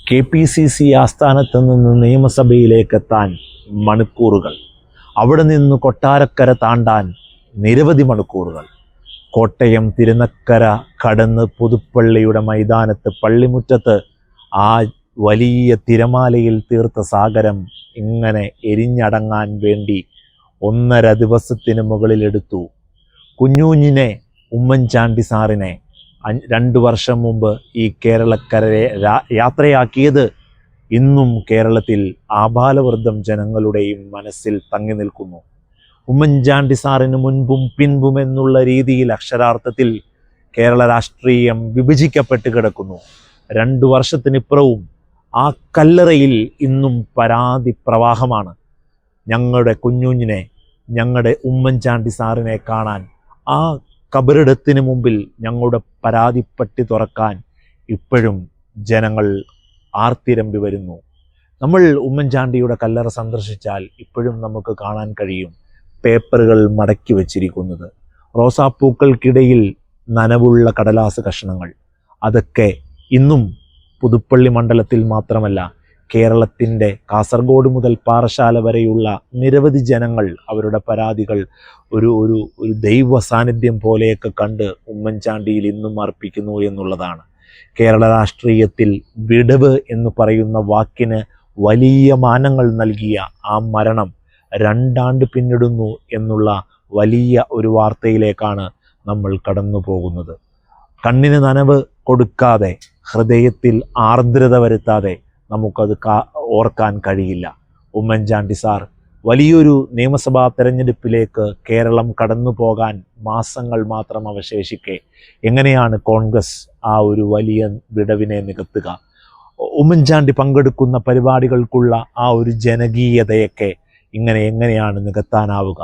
KPCC ആസ്ഥാനത്ത് നിന്ന് നിയമസഭയിലേക്കെത്താൻ മണിക്കൂറുകൾ, അവിടെ നിന്ന് കൊട്ടാരക്കര താണ്ടാൻ നിരവധി മണിക്കൂറുകൾ, കോട്ടയം തിരുനക്കര കടന്ന് പുതുപ്പള്ളിയുടെ മൈതാനത്ത് പള്ളിമുറ്റത്ത് ആ വലിയ തിരമാലയിൽ തീർത്ത സാഗരം ഇങ്ങനെ എരിഞ്ഞടങ്ങാൻ വേണ്ടി 1.5 ദിവസത്തിന് മുകളിലെടുത്തു. കുഞ്ഞുഞ്ഞിനെ, ഉമ്മൻചാണ്ടി സാറിനെ 2 വർഷം മുമ്പ് ഈ കേരളക്കരയെ യാത്രയാക്കിയത് ഇന്നും കേരളത്തിൽ ആബാലവൃദ്ധം ജനങ്ങളുടെയും മനസ്സിൽ തങ്ങി നിൽക്കുന്നു. ഉമ്മൻചാണ്ടി സാറിന് മുൻപും പിൻപും എന്നുള്ള രീതിയിൽ അക്ഷരാർത്ഥത്തിൽ കേരള രാഷ്ട്രീയം വിഭജിക്കപ്പെട്ട് കിടക്കുന്നു. 2 വർഷത്തിനിപ്പുറവും ആ കല്ലറയിൽ ഇന്നും പരാതി പ്രവാഹമാണ്. ഞങ്ങളുടെ കുഞ്ഞുഞ്ഞിനെ, ഞങ്ങളുടെ ഉമ്മൻചാണ്ടി സാറിനെ കാണാൻ, ആ കബറിടത്തിന് മുമ്പിൽ ഞങ്ങളുടെ പരാതിപ്പെട്ടി തുറക്കാൻ ഇപ്പോഴും ജനങ്ങൾ ആർത്തിരമ്പി വരുന്നു. നമ്മൾ ഉമ്മൻചാണ്ടിയുടെ കല്ലറ സന്ദർശിച്ചാൽ ഇപ്പോഴും നമുക്ക് കാണാൻ കഴിയും പേപ്പറുകൾ മടക്കി വച്ചിരിക്കുന്നത്, റോസാപ്പൂക്കൾക്കിടയിൽ നനവുള്ള കടലാസ് കഷ്ണങ്ങൾ. അതൊക്കെ ഇന്നും പുതുപ്പള്ളി മണ്ഡലത്തിൽ മാത്രമല്ല, കേരളത്തിൻ്റെ കാസർഗോഡ് മുതൽ പാറശാല വരെയുള്ള നിരവധി ജനങ്ങൾ അവരുടെ പരാതികൾ ഒരു ദൈവ സാന്നിധ്യം പോലെയൊക്കെ കണ്ട് ഉമ്മൻചാണ്ടിയിൽ ഇന്നും അർപ്പിക്കുന്നു എന്നുള്ളതാണ്. കേരള രാഷ്ട്രീയത്തിൽ വിടവ് എന്ന് പറയുന്ന വാക്കിന് വലിയ മാനങ്ങൾ നൽകിയ ആ മരണം 2 ആണ്ട് പിന്നിടുന്നു എന്നുള്ള വലിയ ഒരു വാർത്തയിലേക്കാണ് നമ്മൾ കടന്നു പോകുന്നത്. കണ്ണിന് നനവ് കൊടുക്കാതെ, ഹൃദയത്തിൽ ആർദ്രത വരുത്താതെ നമുക്കത് ഓർക്കാൻ കഴിയില്ല. ഉമ്മൻചാണ്ടി സാർ വലിയൊരു നിയമസഭാ തെരഞ്ഞെടുപ്പിലേക്ക് കേരളം കടന്നു പോകാൻ മാസങ്ങൾ മാത്രം അവശേഷിക്കെ എങ്ങനെയാണ് കോൺഗ്രസ് ആ ഒരു വലിയ വിടവിനെ നികത്തുക? ഉമ്മൻചാണ്ടി പങ്കെടുക്കുന്ന പരിപാടികൾക്കുള്ള ആ ഒരു ജനകീയതയൊക്കെ എങ്ങനെയാണ് നികത്താനാവുക?